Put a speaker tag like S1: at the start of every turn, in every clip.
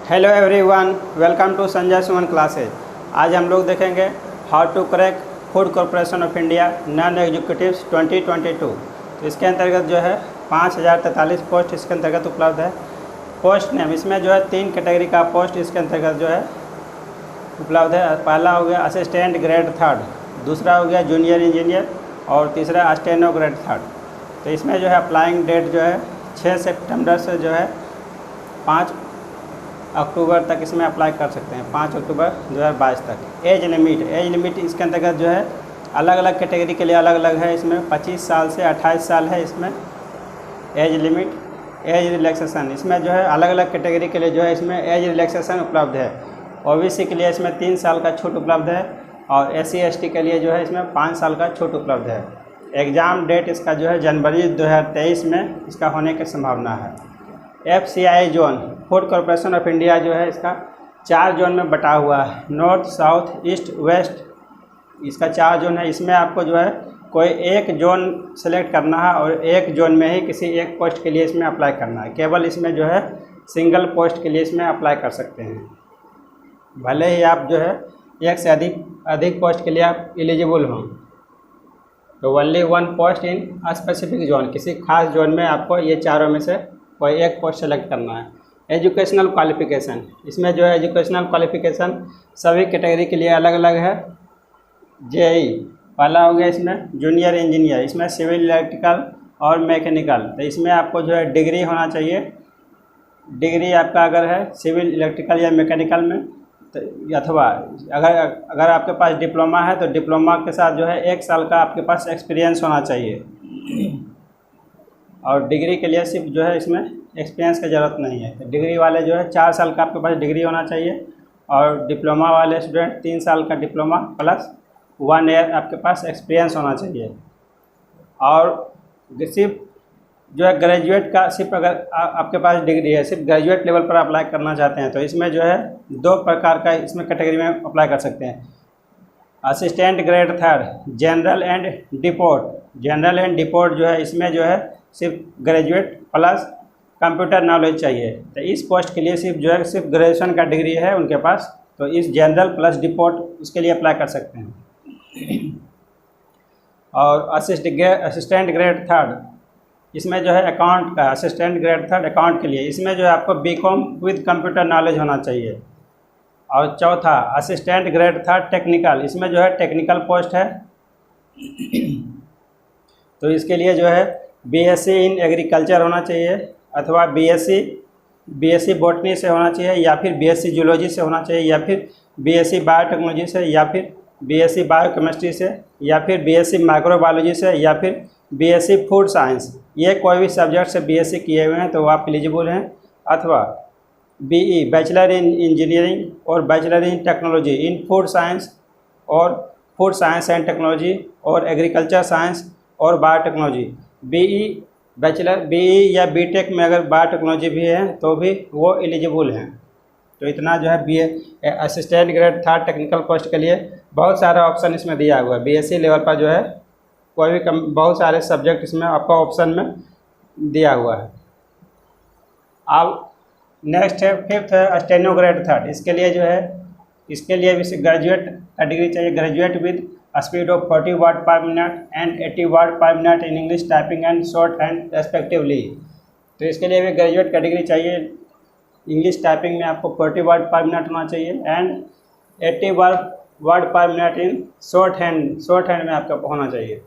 S1: Hello everyone, welcome to Sanjay Suman classes. आज हम लोग देखेंगे how to crack food corporation of India non executives 2022। तो इसके अंतर्गत जो है 5043 पोस्ट इसके अंतर्गत उपलब्ध है। पोस्ट नेम इसमें जो है 3 कैटेगरी का पोस्ट इसके अंतर्गत जो है उपलब्ध है। पहला हो गया असिस्टेंट ग्रेड 3, दूसरा हो गया जूनियर इंजीनियर और तीसरा स्टेनो ग्रेड 3। तो इसमें जो है अप्लाइंग डेट जो है 6 सितंबर से जो है 5 अक्टूबर तक इसमें अप्लाई कर सकते हैं। 5 अक्टूबर 2022 तक। एज लिमिट इसके अंतर्गत जो है अलग अलग कैटेगरी के लिए अलग अलग है। इसमें 25 साल से 28 साल है इसमें एज लिमिट। एज रिलैक्सेशन इसमें जो है अलग अलग कैटेगरी के लिए जो है इसमें एज रिलैक्सेशन उपलब्ध है। ओबीसी के लिए इसमें 3 साल का छूट उपलब्ध है और SC ST के लिए जो है इसमें 5 साल का छूट उपलब्ध है। एग्ज़ाम डेट इसका जो है जनवरी 2023 में इसका होने की संभावना है। FCI zone food corporation of India जो है इसका 4 जोन में बटा हुआ है। नॉर्थ, साउथ, ईस्ट, वेस्ट, इसका 4 जोन है। इसमें आपको जो है कोई एक जोन सेलेक्ट करना है और एक जोन में ही किसी एक पोस्ट के लिए इसमें अप्लाई करना है। केवल इसमें जो है सिंगल पोस्ट के लिए इसमें अप्लाई कर सकते हैं। भले ही आप जो है एक से अधिक पोस्ट के लिए आप एलिजिबल हों, तो only 1 post in specific zone, किसी खास जोन में आपको ये चारों में से कोई एक पोस्ट सेलेक्ट करना है। एजुकेशनल क्वालिफ़िकेशन इसमें जो है एजुकेशनल क्वालिफ़िकेशन सभी कैटेगरी के लिए अलग अलग है। JEE पहला हो गया इसमें जूनियर इंजीनियर, इसमें सिविल, इलेक्ट्रिकल और मैकेनिकल। तो इसमें आपको जो है डिग्री होना चाहिए। डिग्री आपका अगर है सिविल, इलेक्ट्रिकल या मैकेनिकल में, तो अथवा अगर आपके पास डिप्लोमा है तो डिप्लोमा के साथ जो है 1 साल का आपके पास एक्सपीरियंस होना चाहिए। और डिग्री के लिए सिर्फ जो है इसमें एक्सपीरियंस की ज़रूरत नहीं है। तो डिग्री वाले जो है 4 साल का आपके पास डिग्री होना चाहिए और डिप्लोमा वाले स्टूडेंट 3 साल का डिप्लोमा प्लस 1 ईयर आपके पास एक्सपीरियंस होना चाहिए। और सिर्फ जो है ग्रेजुएट का सिर्फ अगर आपके पास डिग्री है, सिर्फ ग्रेजुएट लेवल पर अप्लाई करना चाहते हैं तो इसमें जो है 2 प्रकार का इसमें कैटेगरी में अप्लाई कर सकते हैं। Assistant grade 3 general and deport. General and deport जो है इसमें जो है सिर्फ ग्रेजुएट प्लस कंप्यूटर नॉलेज चाहिए। तो इस पोस्ट के लिए सिर्फ जो है सिर्फ ग्रेजुएशन का डिग्री है उनके पास, तो इस जनरल प्लस डिपोर्ट उसके लिए अप्लाई कर सकते हैं। और असिस्टेंट ग्रेड 3 इसमें जो है अकाउंट का असिस्टेंट ग्रेड 3 अकाउंट के लिए इसमें जो है आपको BCom विद कंप्यूटर नॉलेज होना चाहिए। और चौथा असिस्टेंट ग्रेड 3 टेक्निकल, इसमें जो है टेक्निकल पोस्ट है। तो इसके लिए जो है BSc इन एग्रीकल्चर होना चाहिए अथवा BSc बॉटनी से होना चाहिए या फिर BSc जूलॉजी से होना चाहिए या फिर BSc बायोटेक्नोलॉजी से या फिर BSc बायोकेमिस्ट्री से या फिर BSc माइक्रोबायोलॉजी से या फिर BSc फूड साइंस। ये कोई भी सब्जेक्ट से BSc किए हुए हैं तो आप एलिजिबल हैं। अथवा BE बैचलर इन इंजीनियरिंग और bachelor in technology in food science और फूड साइंस एंड टेक्नोलॉजी और एग्रीकल्चर साइंस और बायोटेक्नोलॉजी। BE या BTech में अगर बायोटेक्नोलॉजी भी है तो भी वो एलिजिबल हैं। तो इतना जो है असिस्टेंट ग्रेड 3 टेक्निकल पोस्ट के लिए बहुत सारा ऑप्शन इसमें दिया हुआ है। BSc लेवल पर जो है कोई भी बहुत सारे सब्जेक्ट इसमें आपका ऑप्शन में दिया हुआ है। अब नेक्स्ट है 5th है स्टेनो ग्रेड 3। इसके लिए जो है इसके लिए भी ग्रेजुएट का डिग्री चाहिए। Graduate with speed of 40 word per minute and 80 word per minute in English typing and short hand respectively. तो इसके लिए भी ग्रेजुएट का डिग्री चाहिए। इंग्लिश टाइपिंग में आपको 40 वर्ड पर मिनट होना चाहिए and 80 word per minute in shorthand में आपका होना चाहिए।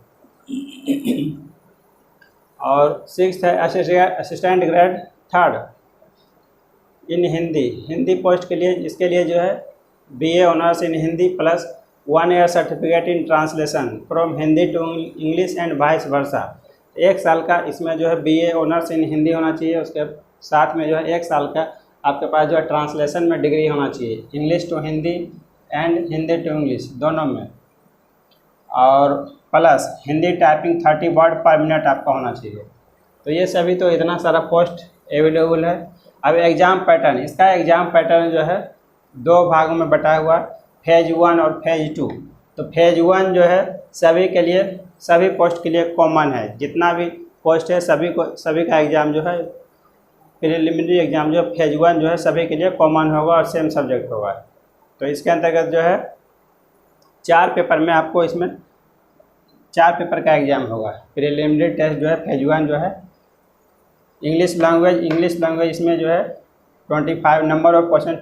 S1: और 6th है assistant grade 3 in Hindi post के लिए। इसके लिए जो है BA honours in Hindi plus 1 year certificate in translation from Hindi to English and vice versa. 1 साल का इसमें जो है BA ऑनर्स इन हिंदी होना चाहिए। उसके साथ में जो है 1 साल का आपके पास जो है ट्रांसलेशन में डिग्री होना चाहिए, English to Hindi and Hindi to English दोनों में। और plus Hindi typing 30 word per minute आपका होना चाहिए। तो ये सभी तो इतना सारा पोस्ट अवेलेबल है। अब एग्ज़ाम पैटर्न, इसका एग्ज़ाम पैटर्न जो है 2 भागों में बटा हुआ, फेज़ 1 और फेज़ 2। तो फेज़ 1 जो है सभी के लिए, सभी पोस्ट के लिए कॉमन है। जितना भी पोस्ट है सभी का एग्ज़ाम जो है प्रिलिमिनरी एग्ज़ाम जो फेज 1 जो है सभी के लिए कॉमन होगा और सेम सब्जेक्ट होगा। तो इसके अंतर्गत जो है 4 पेपर में आपको इसमें 4 पेपर का एग्ज़ाम होगा। प्रिलिमिनरी टेस्ट जो है फेज 1 जो है इंग्लिश लैंग्वेज इसमें जो है 25 नंबर ऑफ क्वेश्चन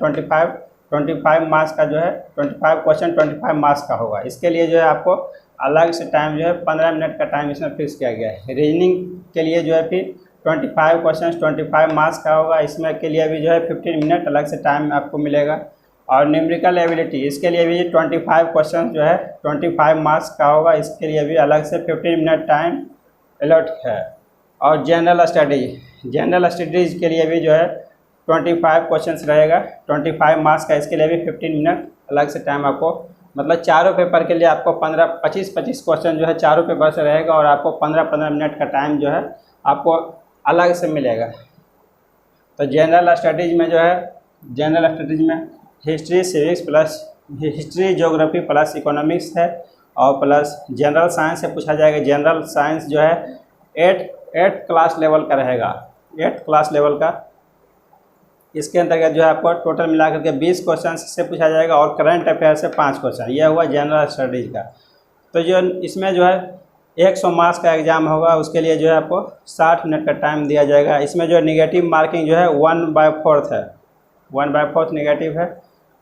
S1: 25 मार्क्स का जो है 25 क्वेश्चन 25 मार्क्स का होगा। इसके लिए जो है आपको अलग से टाइम जो है 15 मिनट का टाइम इसमें फिक्स किया गया है। रीजनिंग के लिए जो है फिर 25 क्वेश्चन 25 मार्क्स का होगा, इसमें के लिए भी जो है 15 मिनट अलग से टाइम आपको मिलेगा। और न्यूमेरिकल एबिलिटी इसके लिए भी 25 क्वेश्चन जो है 25 मार्क्स का होगा, इसके लिए भी अलग से 15 मिनट टाइम अलॉट है। और जनरल स्टडीज़ के लिए भी जो है 25 क्वेश्चंस रहेगा 25 मार्क्स का, इसके लिए भी 15 मिनट अलग से टाइम आपको, मतलब चारों पेपर के लिए आपको 25 क्वेश्चन जो है चारों पेपर से रहेगा और आपको 15 मिनट का टाइम जो है आपको अलग से मिलेगा। तो जनरल स्टडीज़ में history civics plus history geography plus economics है और प्लस जनरल साइंस से पूछा जाएगा। जनरल साइंस जो है 8 क्लास लेवल का रहेगा, 8 क्लास लेवल का। इसके अंतर्गत जो है आपको टोटल मिलाकर के 20 क्वेश्चन से पूछा जाएगा और करंट अफेयर से 5 क्वेश्चन। यह हुआ जनरल स्टडीज़ का। तो जो इसमें जो है 100 मार्क्स का एग्ज़ाम होगा, उसके लिए जो है आपको 60 मिनट का टाइम दिया जाएगा। इसमें जो नेगेटिव मार्किंग जो है 1/4 है, 1/4 नेगेटिव है।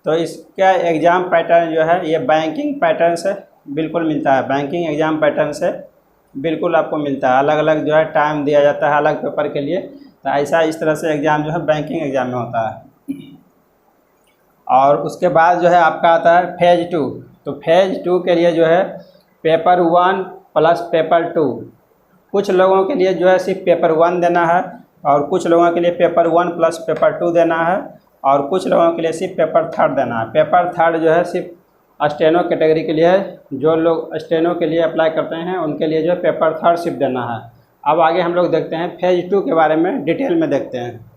S1: तो इसका एग्ज़ाम पैटर्न जो है ये बैंकिंग पैटर्न से बिल्कुल मिलता है, बैंकिंग एग्ज़ाम पैटर्न से बिल्कुल आपको मिलता है। अलग अलग जो है टाइम दिया जाता है अलग पेपर के लिए। तो ऐसा इस तरह से एग्ज़ाम जो है बैंकिंग एग्ज़ाम में होता है। और उसके बाद जो है आपका आता है फेज 2। तो फेज 2 के लिए जो है पेपर 1 प्लस पेपर 2। कुछ लोगों के लिए जो है सिर्फ पेपर 1 देना है और कुछ लोगों के लिए पेपर 1 प्लस पेपर 2 देना है और कुछ लोगों के लिए सिर्फ पेपर 3 देना है। पेपर 3 जो है सिर्फ स्टेनो कैटेगरी के लिए है, जो लोग स्टेनो के लिए अप्लाई करते हैं उनके लिए जो है पेपर 3 सिर्फ देना है। अब आगे हम लोग देखते हैं फेज 2 के बारे में डिटेल में देखते हैं।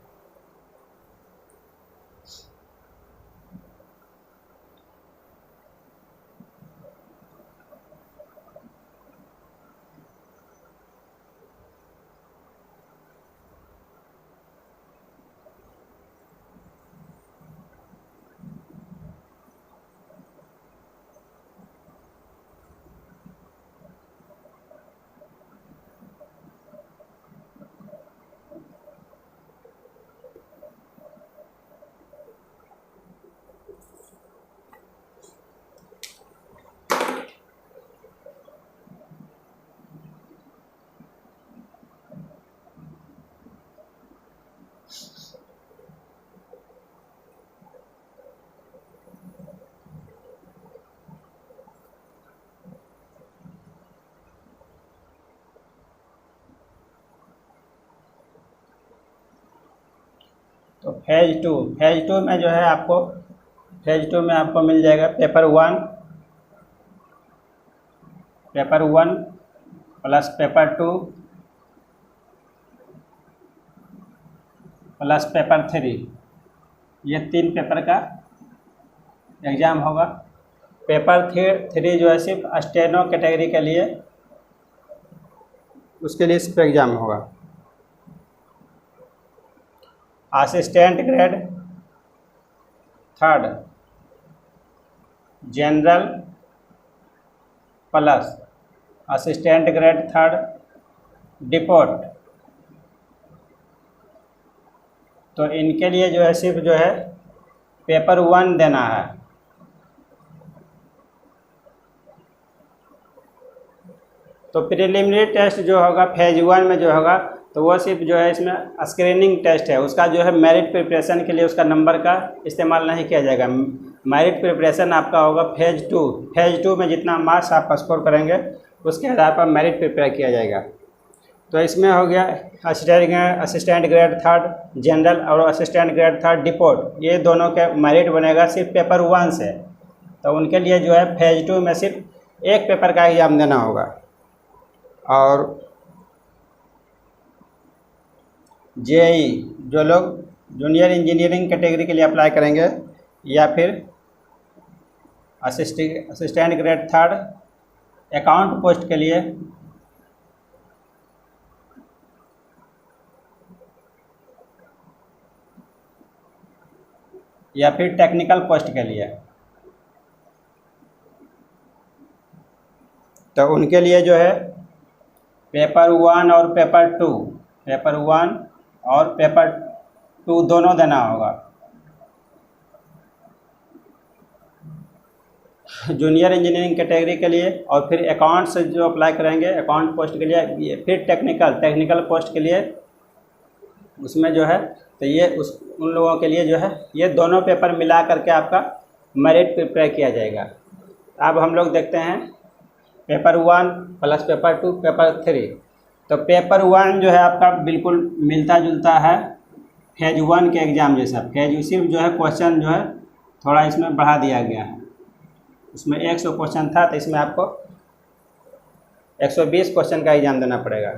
S1: तो फेज 2 में जो है आपको फेज 2 में आपको मिल जाएगा paper 1 plus paper 2 plus paper 3, ये 3 पेपर का एग्ज़ाम होगा। पेपर 3 जो है सिर्फ स्टेनो कैटेगरी के लिए, उसके लिए सिर्फ एग्ज़ाम होगा। Assistant grade 3 general plus assistant grade 3 depot, तो इनके लिए जो है सिर्फ जो है पेपर 1 देना है। तो प्रिलिमिनरी टेस्ट जो होगा फेज 1 में जो होगा तो वो सिर्फ जो है इसमें स्क्रीनिंग टेस्ट है, उसका जो है मेरिट प्रिपरेशन के लिए उसका नंबर का इस्तेमाल नहीं किया जाएगा। मेरिट प्रिपरेशन आपका होगा फेज 2। फेज 2 में जितना मार्क्स आप स्कोर करेंगे उसके आधार पर मेरिट प्रिपेयर किया जाएगा। तो इसमें हो गया असिस्टेंट ग्रेड 3 जनरल और असिस्टेंट ग्रेड 3 डिपोट, ये दोनों के मेरिट बनेगा सिर्फ पेपर 1 से। तो उनके लिए जो है फेज 2 में सिर्फ एक पेपर का एग्ज़ाम देना होगा। और जेई जो लोग जूनियर इंजीनियरिंग कैटेगरी के लिए अप्लाई करेंगे या फिर असिस्टेंट ग्रेड 3 अकाउंट पोस्ट के लिए या फिर टेक्निकल पोस्ट के लिए। तो उनके लिए जो है पेपर 1 और पेपर 2, पेपर 1 और पेपर 2 दोनों देना होगा। जूनियर इंजीनियरिंग कैटेगरी के लिए, और फिर अकाउंट से जो अप्लाई करेंगे अकाउंट पोस्ट के लिए, फिर टेक्निकल पोस्ट के लिए उसमें जो है तो ये उन लोगों के लिए जो है ये दोनों पेपर मिला करके आपका मेरिट प्रिपेयर किया जाएगा। अब हम लोग देखते हैं पेपर 1 प्लस पेपर 2 पेपर 3। तो पेपर 1 जो है आपका बिल्कुल मिलता जुलता है फेज 1 के एग्ज़ाम जैसा। फेज सिर्फ जो है क्वेश्चन जो है थोड़ा इसमें बढ़ा दिया गया है। उसमें 100 क्वेश्चन था तो इसमें आपको 120 क्वेश्चन का एग्ज़ाम देना पड़ेगा।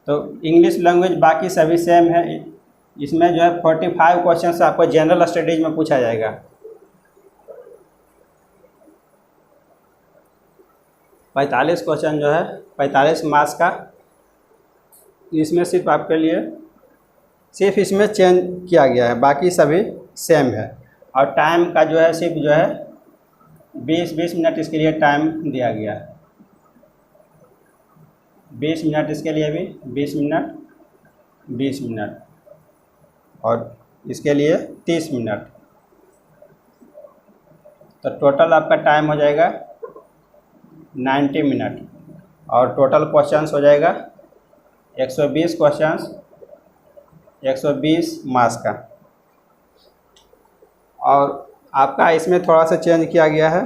S1: तो इंग्लिश लैंग्वेज बाकी सभी सेम है। इसमें जो है 45 क्वेश्चन से आपको जनरल स्टडीज में पूछा जाएगा। पैंतालीस क्वेश्चन जो है 45 मार्क्स का। इसमें सिर्फ आपके लिए सिर्फ इसमें चेंज किया गया है, बाकी सभी सेम है। और टाइम का जो है सिर्फ जो है 20 मिनट इसके लिए टाइम दिया गया है। 20 मिनट इसके लिए भी 20 मिनट और इसके लिए 30 मिनट। तो टोटल आपका टाइम हो जाएगा 90 मिनट और टोटल क्वेश्चंस हो जाएगा 120 क्वेश्चंस, 120 मार्क्स का। और आपका इसमें थोड़ा सा चेंज किया गया है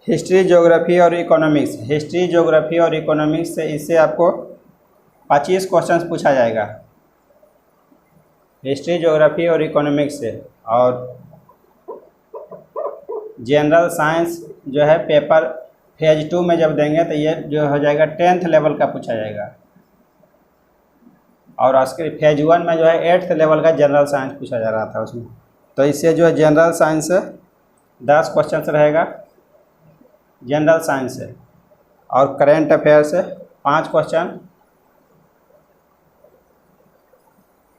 S1: हिस्ट्री, ज्योग्राफी और इकोनॉमिक्स। हिस्ट्री, ज्योग्राफी और इकोनॉमिक्स से इससे आपको 25 क्वेश्चंस पूछा जाएगा, हिस्ट्री, ज्योग्राफी और इकोनॉमिक्स से। और जनरल साइंस जो है पेपर फेज 2 में जब देंगे तो ये जो हो जाएगा 10th लेवल का पूछा जाएगा। और उसके फेज 1 में जो है 8th लेवल का जनरल साइंस पूछा जा रहा था उसमें। तो इससे जो है जनरल साइंस से 10 क्वेश्चन रहेगा जनरल साइंस से, और करेंट अफेयर से 5 क्वेश्चन,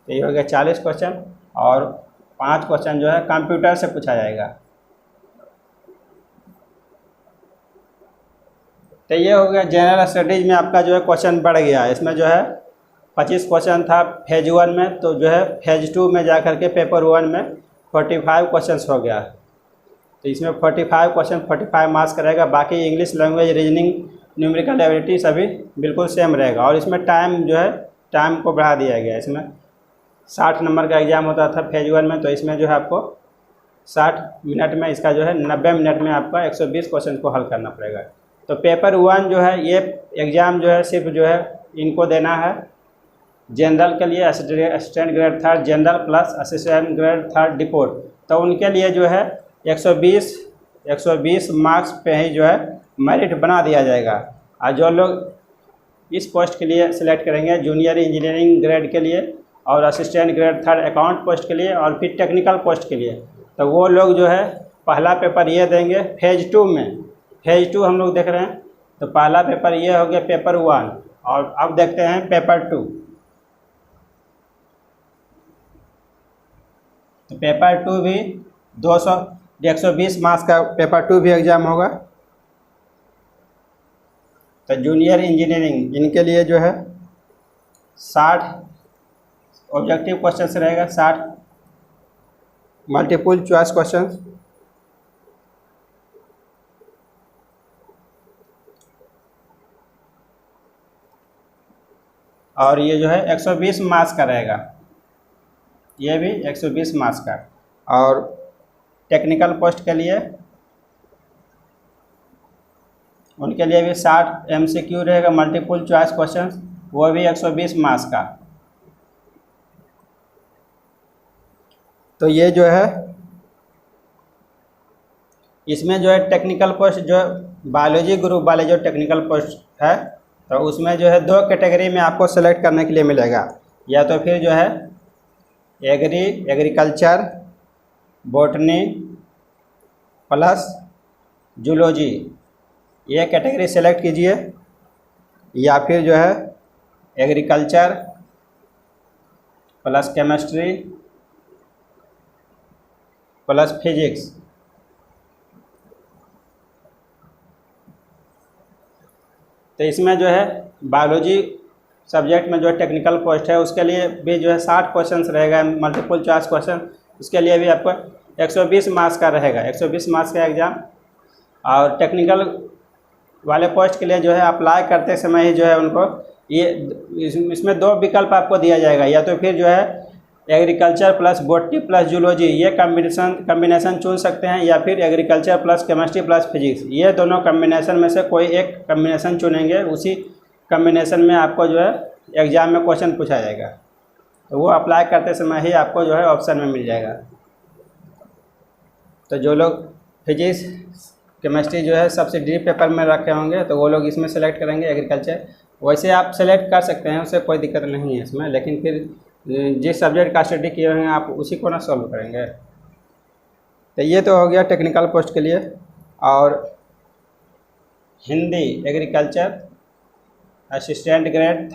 S1: तो ये हो गया 40 क्वेश्चन। और 5 क्वेश्चन जो है कंप्यूटर से पूछा जाएगा। तो ये हो गया जनरल स्टडीज़ में आपका जो है क्वेश्चन बढ़ गया। इसमें जो है 25 क्वेश्चन था फेज 1 में, तो जो है फेज 2 में जा कर के पेपर 1 में 45 क्वेश्चंस हो गया। तो इसमें 45 क्वेश्चन 45 मार्क्स का रहेगा। बाकी English language, reasoning, numerical ability सभी बिल्कुल सेम रहेगा। और इसमें टाइम जो है टाइम को बढ़ा दिया गया। इसमें 60 नंबर का एग्ज़ाम होता था फेज 1 में, तो इसमें जो है आपको 60 मिनट में इसका जो है 90 मिनट में आपका 120 क्वेश्चन को हल करना पड़ेगा। तो पेपर 1 जो है ये एग्ज़ाम जो है सिर्फ जो है इनको देना है जनरल के लिए, assistant grade 3 general plus assistant grade 3 depot. तो उनके लिए जो है 120 मार्क्स पे ही जो है मेरिट बना दिया जाएगा। और जो लोग इस पोस्ट के लिए सिलेक्ट करेंगे जूनियर इंजीनियरिंग ग्रेड के लिए और असिस्टेंट ग्रेड 3 अकाउंट पोस्ट के लिए और फिर टेक्निकल पोस्ट के लिए, तो वो लोग जो है पहला पेपर ये देंगे फेज 2 में। फेज 2 हम लोग देख रहे हैं, तो पहला पेपर ये हो गया पेपर 1। और अब देखते हैं पेपर 2। तो पेपर 2 भी 120 मार्क्स का पेपर 2 भी एग्ज़ाम होगा। तो जूनियर इंजीनियरिंग इनके लिए जो है 60 ऑब्जेक्टिव क्वेश्चन रहेगा, 60 मल्टीपल चॉइस क्वेश्चन। और ये जो है 120 मार्क्स का रहेगा, ये भी 120 मार्क्स का। और टेक्निकल पोस्ट के लिए उनके लिए भी 60 MCQ रहेगा, मल्टीपल चॉइस क्वेश्चन, वो भी 120 मार्क्स का। तो ये जो है इसमें जो है टेक्निकल पोस्ट जो बायोलॉजी ग्रुप वाले जो टेक्निकल पोस्ट है, तो उसमें जो है 2 कैटेगरी में आपको सेलेक्ट करने के लिए मिलेगा। या तो फिर जो है एग्रीकल्चर, बॉटनी प्लस जूलॉजी, ये कैटेगरी सेलेक्ट कीजिए। या फिर जो है agriculture plus chemistry plus physics. तो इसमें जो है बायोलॉजी सब्जेक्ट में जो है टेक्निकल पोस्ट है उसके लिए भी जो है 60 क्वेश्चंस रहेगा, मल्टीपल चॉइस क्वेश्चन। उसके लिए भी आपको 120 मार्क्स का रहेगा, 120 मार्क्स का एग्ज़ाम। और टेक्निकल वाले पोस्ट के लिए जो है अप्लाई करते समय ही जो है उनको ये इसमें 2 विकल्प आपको दिया जाएगा, या तो फिर जो है agriculture plus botany plus zoology ये कम्बिनेशन चुन सकते हैं, या फिर agriculture plus chemistry plus physics ये दोनों कम्बिनेशन में से कोई एक कम्बिनेशन चुनेंगे। उसी कम्बिनेशन में आपको जो है एग्ज़ाम में क्वेश्चन पूछा जाएगा, तो वो अप्लाई करते समय ही आपको जो है ऑप्शन में मिल जाएगा। तो जो लोग फिजिक्स केमिस्ट्री जो है सब्सिडरी पेपर में रखे होंगे तो वो लोग इसमें सेलेक्ट करेंगे एग्रीकल्चर। वैसे आप सेलेक्ट कर सकते हैं, उससे कोई दिक्कत नहीं है इसमें, लेकिन फिर जिस सब्जेक्ट का स्टडी किए हुए हैं आप उसी को ना सॉल्व करेंगे। तो ये तो हो गया टेक्निकल पोस्ट के लिए। और Hindi agriculture assistant grade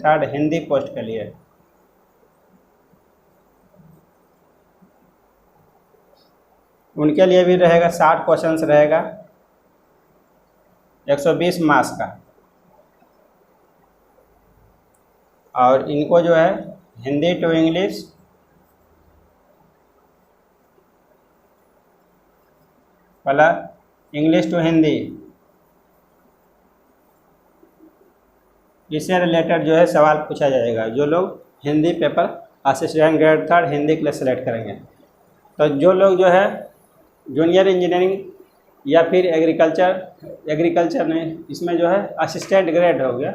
S1: third Hindi post के लिए उनके लिए भी रहेगा 60 क्वेश्चंस रहेगा, 120 मार्क्स का। और इनको जो है Hindi to English, plus English to Hindi, इससे रिलेटेड जो है सवाल पूछा जाएगा। जो लोग Hindi paper assistant grade third Hindi के लिए सेलेक्ट करेंगे, तो जो लोग जो है जूनियर इंजीनियरिंग या फिर एग्रीकल्चर नहीं, इसमें जो है असिस्टेंट ग्रेड हो गया,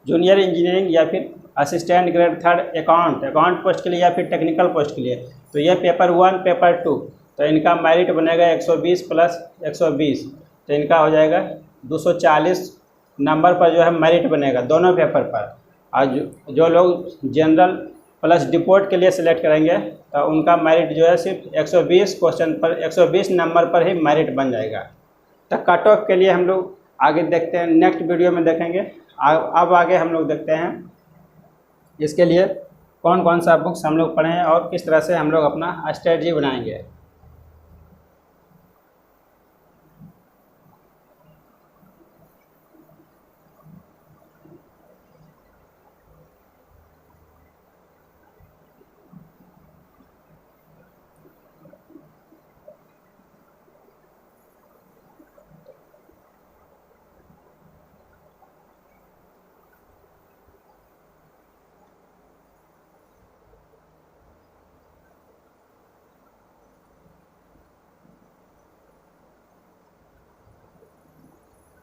S1: जूनियर इंजीनियरिंग या फिर assistant grade third account post के लिए या फिर टेक्निकल पोस्ट के लिए, तो ये पेपर 1 पेपर 2, तो इनका मेरिट बनेगा 120 प्लस 120, तो इनका हो जाएगा 240 नंबर पर जो है मेरिट बनेगा दोनों पेपर पर। और जो लोग जनरल प्लस डिपोर्ट के लिए सिलेक्ट करेंगे तो उनका मेरिट जो है सिर्फ 120 क्वेश्चन पर 120 नंबर पर ही मेरिट बन जाएगा। तो कट ऑफ के लिए हम लोग आगे देखते हैं, नेक्स्ट वीडियो में देखेंगे। अब आगे हम लोग देखते हैं इसके लिए कौन कौन सा बुक्स हम लोग पढ़ें और किस तरह से हम लोग अपना स्ट्रेटजी बनाएंगे।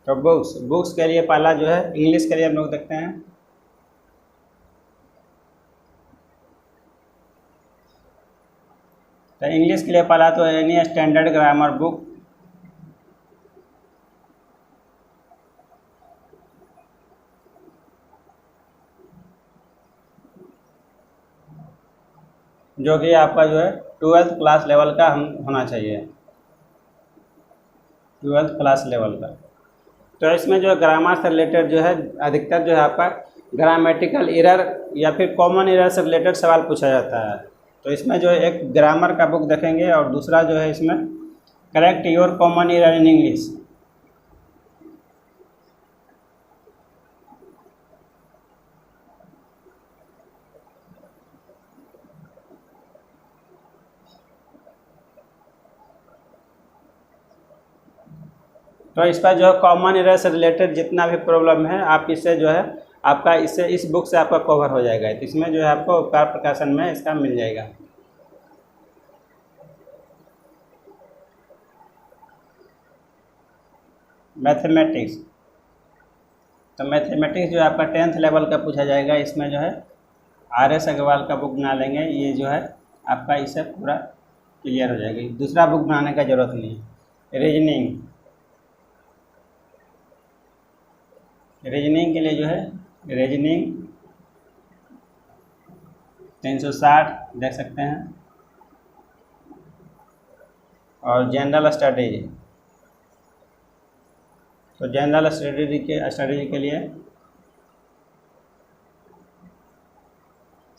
S1: तो बुक्स के लिए पहला जो है इंग्लिश के लिए हम लोग देखते हैं। तो इंग्लिश के लिए पहला तो एनी स्टैंडर्ड ग्रामर बुक, जो कि आपका जो है 12th क्लास लेवल का होना चाहिए, 12th क्लास लेवल का। तो इसमें जो ग्रामर से रिलेटेड जो है अधिकतर जो है आपका ग्रामेटिकल एरर या फिर कॉमन एरर से रिलेटेड सवाल पूछा जाता है। तो इसमें जो है एक ग्रामर का बुक देखेंगे और दूसरा जो है इसमें correct your common error in English. तो इस पर जो है कॉमन एरर से रिलेटेड जितना भी प्रॉब्लम है आप इससे जो है आपका इससे इस बुक से आपका कवर हो जाएगा। तो इसमें जो है आपको उपकार प्रकाशन में इसका मिल जाएगा। मैथमेटिक्स, तो मैथमेटिक्स जो है आपका 10th लेवल का पूछा जाएगा। इसमें जो है RS अग्रवाल का बुक बना लेंगे, ये जो है आपका इससे पूरा क्लियर हो जाएगी, दूसरा बुक बनाने का ज़रूरत नहीं है। रीजनिंग के लिए जो है रीजनिंग 360 देख सकते हैं। और जनरल स्टडीज, तो जनरल स्टडी के लिए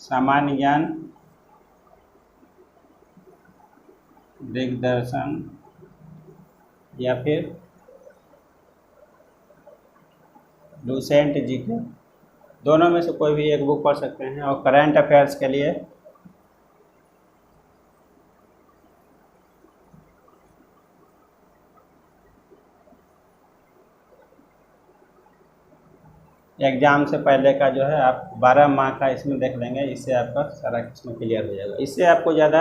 S1: सामान्य ज्ञान दिग्दर्शन या फिर लूसेंट जीके, दोनों में से कोई भी एक बुक पढ़ सकते हैं। और करंट अफेयर्स के लिए एग्ज़ाम से पहले का जो है आप 12 माह का इसमें देख लेंगे, इससे आपका सारा इसमें क्लियर हो जाएगा। इससे आपको ज़्यादा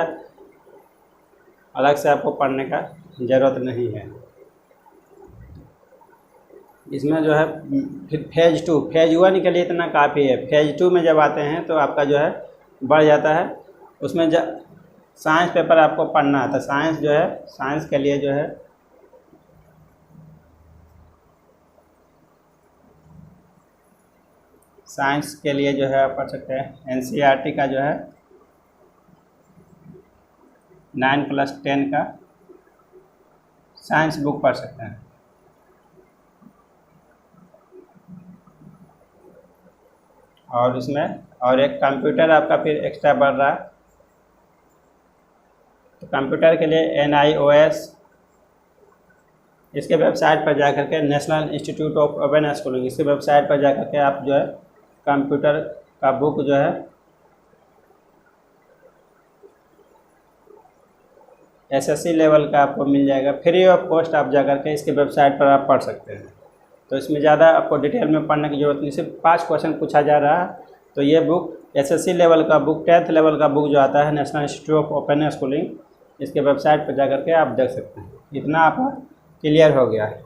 S1: अलग से आपको पढ़ने का ज़रूरत नहीं है। इसमें जो है फिर फेज़ 1 के लिए इतना काफ़ी है। फेज़ 2 में जब आते हैं तो आपका जो है बढ़ जाता है। उसमें साइंस पेपर आपको पढ़ना आता है। साइंस जो है, साइंस के लिए जो है साइंस के लिए जो है आप पढ़ सकते हैं NCERT का जो है 9+10 का साइंस बुक पढ़ सकते हैं। और इसमें और एक कंप्यूटर आपका फिर एक्स्ट्रा बढ़ रहा है। तो कंप्यूटर के लिए NIOS, इसके वेबसाइट पर जाकर के national institute of open schooling, इसके वेबसाइट पर जाकर के आप जो है कंप्यूटर का बुक जो है SSC लेवल का आपको मिल जाएगा। फ्री ऑफ कॉस्ट आप जाकर के इसके वेबसाइट पर आप पढ़ सकते हैं। तो इसमें ज़्यादा आपको डिटेल में पढ़ने की ज़रूरत नहीं, सिर्फ 5 क्वेश्चन पूछा जा रहा है। तो ये बुक SSC लेवल का बुक, 10th लेवल का बुक जो आता है national institute of open schooling, इसके वेबसाइट पर जाकर के आप देख सकते हैं। इतना आपका क्लियर हो गया है।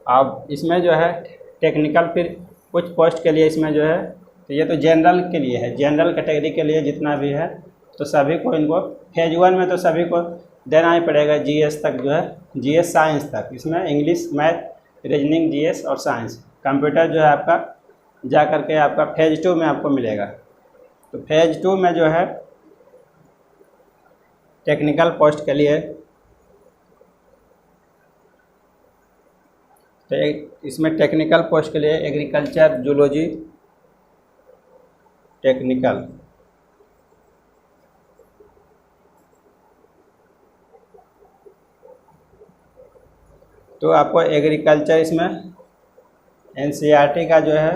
S1: अब इसमें जो है टेक्निकल फिर कुछ पोस्ट के लिए इसमें जो है, तो ये तो जनरल के लिए है, जनरल कैटेगरी के लिए जितना भी है तो सभी को इनको फेज़ 1 में तो सभी को देना ही पड़ेगा। GS तक जो है, GS साइंस तक, इसमें इंग्लिश, मैथ, रीजनिंग, GS और साइंस। कंप्यूटर जो है आपका जा कर के आपका फेज़ 2 में आपको मिलेगा। तो फेज़ 2 में जो है टेक्निकल पोस्ट के लिए, तो इसमें टेक्निकल पोस्ट के लिए एग्रीकल्चर, जूलॉजी टेक्निकल, तो आपको एग्रीकल्चर इसमें NCERT का जो है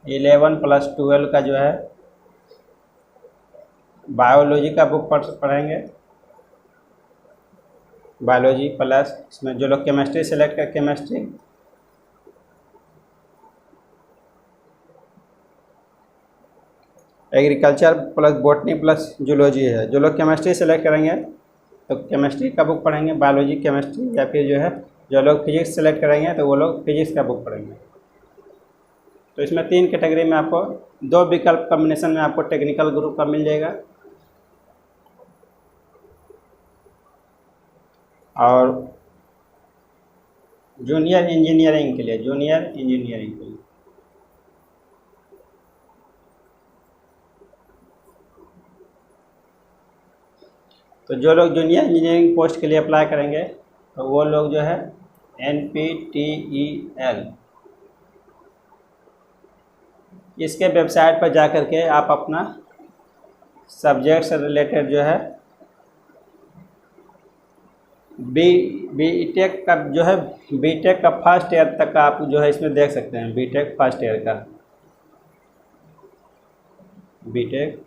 S1: 11+12 का जो है बायोलॉजी का बुक पढ़ेंगे। बायोलॉजी प्लस इसमें जो लोग केमिस्ट्री सेलेक्ट कर chemistry, agriculture plus botany plus zoology है। जो लोग केमिस्ट्री सेलेक्ट करेंगे तो केमिस्ट्री का बुक पढ़ेंगे, बायोलॉजी, केमिस्ट्री, या फिर जो है जो लोग फिजिक्स सेलेक्ट करेंगे तो वो लोग फिजिक्स का बुक पढ़ेंगे। तो इसमें 3 कैटेगरी में आपको 2 विकल्प कॉम्बिनेशन में आपको टेक्निकल ग्रुप का मिल जाएगा। और जूनियर इंजीनियरिंग के लिए, जूनियर इंजीनियरिंग के लिए तो जो लोग जूनियर इंजीनियरिंग पोस्ट के लिए अप्लाई करेंगे तो वो लोग जो है NPTEL, इसके वेबसाइट पर जा कर के आप अपना सब्जेक्ट से रिलेटेड जो है बीटेक का जो है, बीटेक का फर्स्ट ईयर तक का आप जो है इसमें देख सकते हैं। बीटेक फर्स्ट ईयर का, बीटेक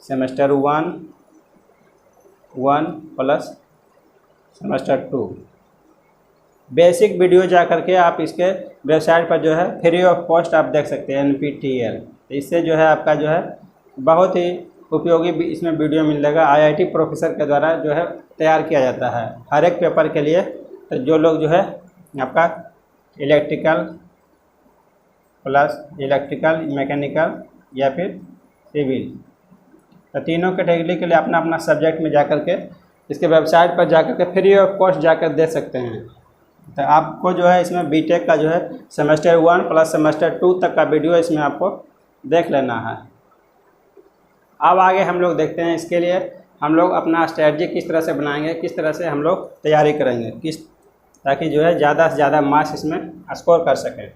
S1: सेमेस्टर 1 प्लस सेमेस्टर 2, बेसिक वीडियो जा करके आप इसके वेबसाइट पर जो है फ्री ऑफ कॉस्ट आप देख सकते हैं NPTEL। इससे जो है आपका जो है बहुत ही उपयोगी इसमें वीडियो मिल जाएगा। IIT प्रोफेसर के द्वारा जो है तैयार किया जाता है हर एक पेपर के लिए। तो जो लोग जो है आपका इलेक्ट्रिकल प्लस इलेक्ट्रिकल, मैकेनिकल या फिर सिविल, तो तीनों कैटेगरी के लिए अपना अपना सब्जेक्ट में जाकर के इसके वेबसाइट पर जाकर के फ्री ऑफ कॉस्ट जाकर दे सकते हैं। तो आपको जो है इसमें बीटेक का जो है सेमेस्टर 1 प्लस सेमेस्टर 2 तक का वीडियो इसमें आपको देख लेना है। अब आगे हम लोग देखते हैं इसके लिए हम लोग अपना स्ट्रैटेजी किस तरह से बनाएंगे, किस तरह से हम लोग तैयारी करेंगे, ताकि जो है ज़्यादा से ज़्यादा मार्क्स इसमें स्कोर कर सकें।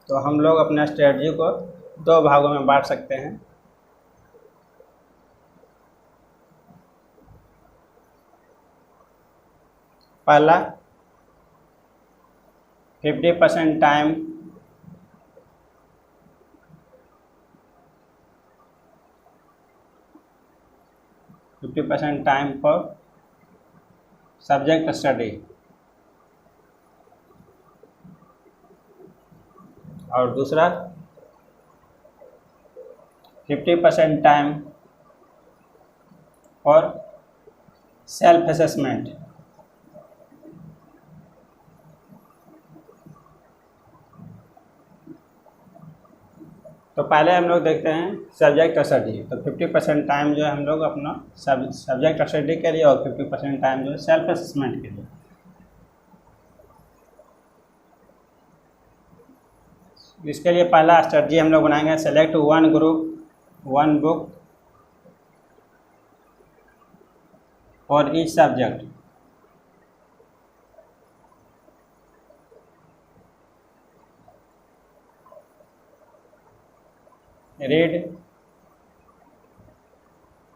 S1: तो हम लोग अपना स्ट्रेटजी को दो भागों में बांट सकते हैं। पहला 50% टाइम फॉर सब्जेक्ट स्टडी और दूसरा 50% टाइम फॉर सेल्फ असेसमेंट। तो पहले हम लोग देखते हैं सब्जेक्ट स्टडी। तो 50% टाइम जो है हम लोग अपना सब्जेक्ट स्टडी के लिए और 50% टाइम जो है सेल्फ असेसमेंट के लिए। इसके लिए पहला स्ट्रेटजी हम लोग बनाएंगे, select one group one book for each subject. Read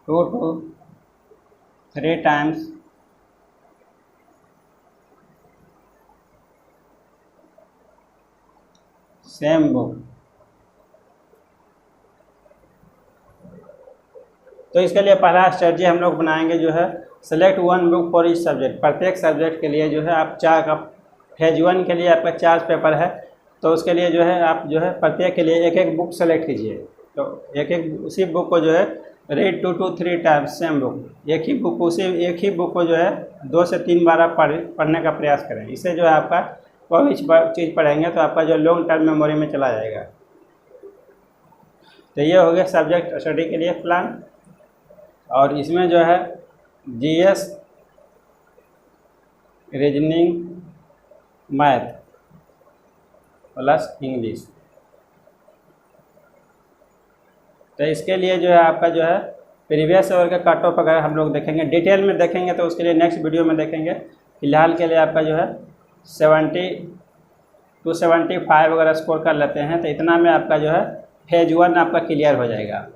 S1: 2 to 3 times same book. तो इसके लिए पहला स्ट्रेटजी हम लोग बनाएंगे जो है select one book for each subject. प्रत्येक सब्जेक्ट के लिए जो है आप फेज 1 के लिए आपका 4 पेपर है, तो उसके लिए जो है आप जो है प्रत्येक के लिए एक एक बुक सेलेक्ट कीजिए। तो एक एक उसी बुक को जो है read 2 to 3 times same book. एक ही बुक को जो है 2 से 3 बार आप पढ़ने का प्रयास करें। इससे जो है आपका कोई भी चीज़ पढ़ेंगे तो आपका जो लॉन्ग टर्म मेमोरी में चला जाएगा। तो ये हो गया सब्जेक्ट स्टडी के लिए प्लान। और इसमें जो है GS, reasoning, math plus English. तो इसके लिए जो है आपका जो है प्रीवियस ईयर का कट ऑफ अगर हम लोग देखेंगे, डिटेल में देखेंगे तो उसके लिए नेक्स्ट वीडियो में देखेंगे। फिलहाल के लिए आपका जो है 70 to 75 अगर स्कोर कर लेते हैं तो इतना में आपका जो है फेज 1 आपका क्लियर हो जाएगा।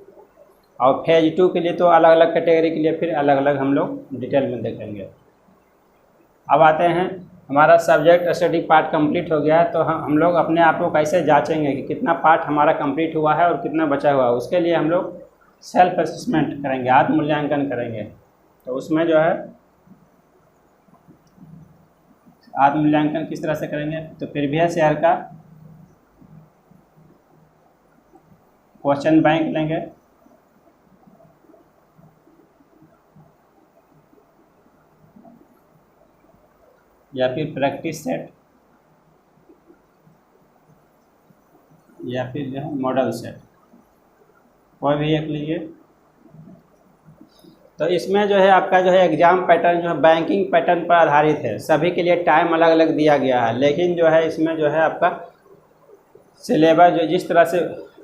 S1: और फेज 2 के लिए तो अलग अलग कैटेगरी के लिए फिर अलग अलग हम लोग डिटेल में देखेंगे। अब आते हैं, हमारा सब्जेक्ट स्टडी पार्ट कंप्लीट हो गया है, तो हम लोग अपने आप को कैसे जांचेंगे कि कितना पार्ट हमारा कंप्लीट हुआ है और कितना बचा हुआ है। उसके लिए हम लोग सेल्फ असेसमेंट करेंगे, आत्म मूल्यांकन करेंगे। तो उसमें जो है आत्म मूल्यांकन किस तरह से करेंगे, तो प्रीवियस ईयर का क्वेश्चन बैंक लेंगे, या फिर प्रैक्टिस सेट, या फिर जो है मॉडल सेट, कोई भी एक लीजिए। तो इसमें जो है आपका जो है एग्ज़ाम पैटर्न जो है बैंकिंग पैटर्न पर आधारित है। सभी के लिए टाइम अलग अलग दिया गया है, लेकिन जो है इसमें जो है आपका सिलेबस जो जिस तरह से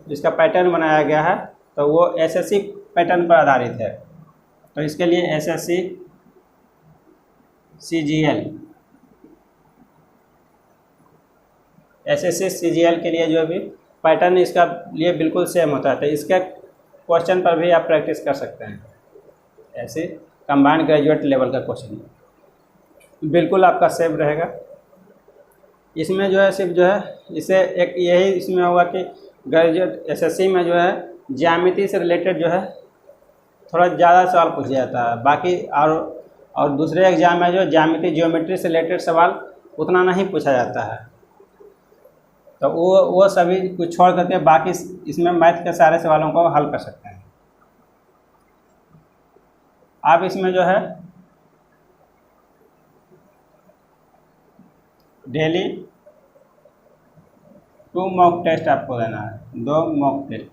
S1: जिसका पैटर्न बनाया गया है तो वो एसएससी पैटर्न पर आधारित है। तो इसके लिए एसएससी सीजीएल के लिए जो भी पैटर्न इसका लिए बिल्कुल सेम होता है। तो इसके क्वेश्चन पर भी आप प्रैक्टिस कर सकते हैं। ऐसे कंबाइंड ग्रेजुएट लेवल का क्वेश्चन बिल्कुल आपका सेम रहेगा। इसमें जो है सिर्फ जो है इसे एक यही इसमें होगा कि ग्रेजुएट एसएससी में जो है ज्यामिति से रिलेटेड जो है थोड़ा ज़्यादा सवाल पूछा जाता है। बाकी और दूसरे एग्जाम में जो ज्योमेट्री से रिलेटेड सवाल उतना नहीं पूछा जाता है। तो वो सभी कुछ छोड़ करके बाकी इसमें मैथ के सारे सवालों को हल कर सकते हैं। आप इसमें जो है डेली 2 मॉक टेस्ट आपको देना है, 2 मॉक टेस्ट।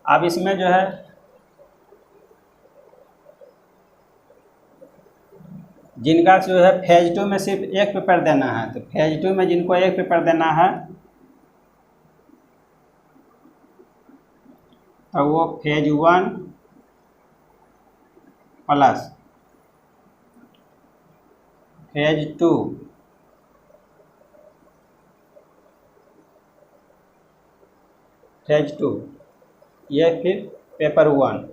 S1: अब इसमें जो है जिनका जो है फेज 2 में सिर्फ एक पेपर देना है, तो फेज 2 में जिनको एक पेपर देना है तो वो फेज 1 प्लस फेज 2, फेज 2, ये फिर पेपर 1,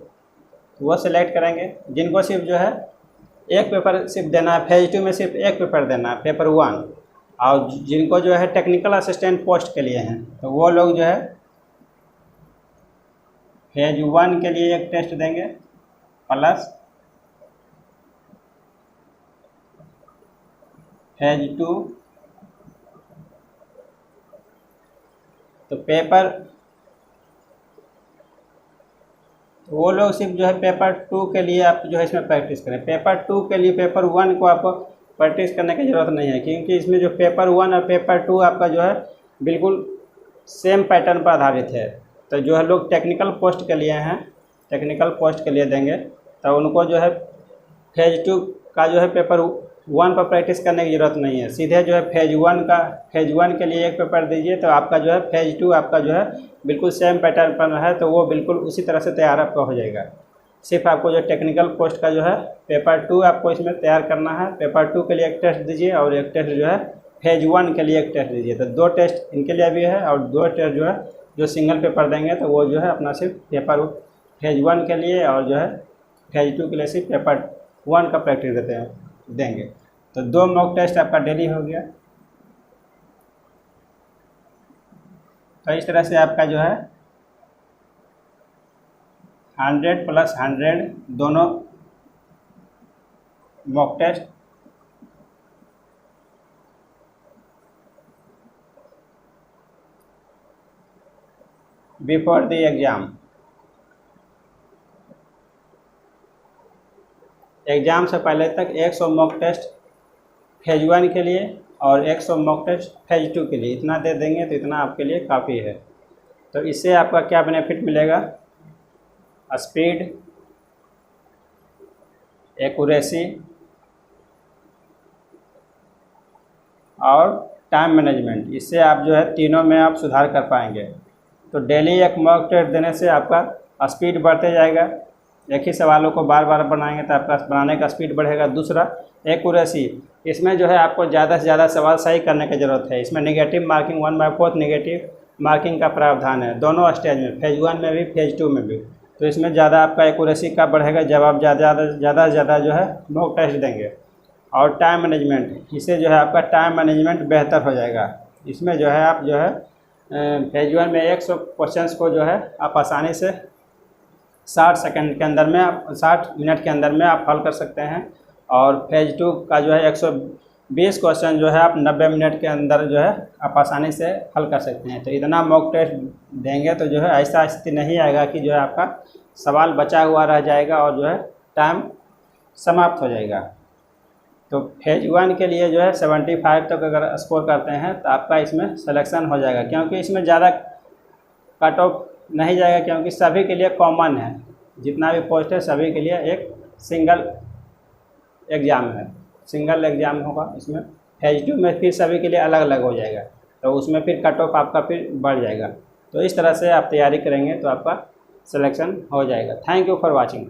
S1: वो सिलेक्ट करेंगे। जिनको सिर्फ जो है एक पेपर सिर्फ देना है, फेज 2 में सिर्फ एक पेपर देना है, पेपर 1, और जिनको जो है टेक्निकल असिस्टेंट पोस्ट के लिए हैं तो वो लोग जो है फेज 1 के लिए एक टेस्ट देंगे प्लस फेज 2। तो पेपर वो लोग सिर्फ जो है पेपर 2 के लिए आप जो है इसमें प्रैक्टिस करें। पेपर 2 के लिए पेपर 1 को आपको प्रैक्टिस करने की ज़रूरत नहीं है, क्योंकि इसमें जो पेपर 1 और पेपर 2 आपका जो है बिल्कुल सेम पैटर्न पर आधारित है। तो जो है लोग टेक्निकल पोस्ट के लिए हैं, टेक्निकल पोस्ट के लिए देंगे तो उनको जो है फेज 2 का जो है पेपर 1 पर प्रैक्टिस करने की ज़रूरत नहीं है। सीधे जो है फेज 1 के लिए एक पेपर दीजिए तो आपका जो है फेज 2 आपका जो है बिल्कुल सेम पैटर्न पर है, तो वो बिल्कुल उसी तरह से तैयार आपका हो जाएगा। सिर्फ आपको जो टेक्निकल पोस्ट का जो है पेपर 2 आपको इसमें तैयार करना है। पेपर 2 के लिए एक टेस्ट दीजिए और एक टेस्ट जो है फेज 1 के लिए एक टेस्ट दीजिए। तो 2 टेस्ट इनके लिए भी है और 2 टेस्ट जो है जो सिंगल पेपर देंगे तो वो जो है अपना सिर्फ पेपर फेज 1 के लिए और जो है फेज 2 के लिए सिर्फ पेपर 1 का प्रैक्टिस देंगे। तो 2 मॉक टेस्ट आपका डेली हो गया। तो इस तरह से आपका जो है 100 + 100 दोनों mock test before the exam से पहले तक 100 मॉक टेस्ट फेज 1 के लिए और 100 मॉक टेस्ट फेज 2 के लिए, इतना दे देंगे तो इतना आपके लिए काफ़ी है। तो इससे आपका क्या बेनिफिट मिलेगा? स्पीड, एक्यूरेसी और टाइम मैनेजमेंट, इससे आप जो है तीनों में आप सुधार कर पाएंगे। तो डेली एक मॉक टेस्ट देने से आपका स्पीड बढ़ते जाएगा। एक ही सवालों को बार बार बनाएंगे तो आपका बनाने का स्पीड बढ़ेगा। दूसरा एक्यूरेसी, इसमें जो है आपको ज़्यादा से ज़्यादा सवाल सही करने की ज़रूरत है। इसमें नेगेटिव मार्किंग 1/4 नेगेटिव मार्किंग का प्रावधान है दोनों स्टेज में, फेज 1 में भी फेज 2 में भी। तो इसमें ज़्यादा आपका एक्यूरेसी का बढ़ेगा जब आप ज़्यादा से ज़्यादा जो है मॉक टेस्ट देंगे। और टाइम मैनेजमेंट, इससे जो है आपका टाइम मैनेजमेंट बेहतर हो जाएगा। इसमें जो है आप जो है फेज 1 में 100 क्वेश्चंस को जो है आप आसानी से 60 सेकंड के अंदर में आप 60 मिनट के अंदर में आप हल कर सकते हैं। और फेज 2 का जो है 120 क्वेश्चन जो है आप 90 मिनट के अंदर जो है आप आसानी से हल कर सकते हैं। तो इतना मॉक टेस्ट देंगे तो जो है ऐसा स्थिति नहीं आएगा कि जो है आपका सवाल बचा हुआ रह जाएगा और जो है टाइम समाप्त हो जाएगा। तो फेज 1 के लिए जो है 75 तक अगर स्कोर करते हैं तो आपका इसमें सिलेक्शन हो जाएगा, क्योंकि इसमें ज़्यादा कट ऑफ नहीं जाएगा, क्योंकि सभी के लिए कॉमन है। जितना भी पोस्ट है सभी के लिए एक सिंगल एग्ज़ाम है, सिंगल एग्ज़ाम होगा। इसमें फेज 2 में फिर सभी के लिए अलग अलग हो जाएगा, तो उसमें फिर कट ऑफ आपका फिर बढ़ जाएगा। तो इस तरह से आप तैयारी करेंगे तो आपका सिलेक्शन हो जाएगा। Thank you for watching.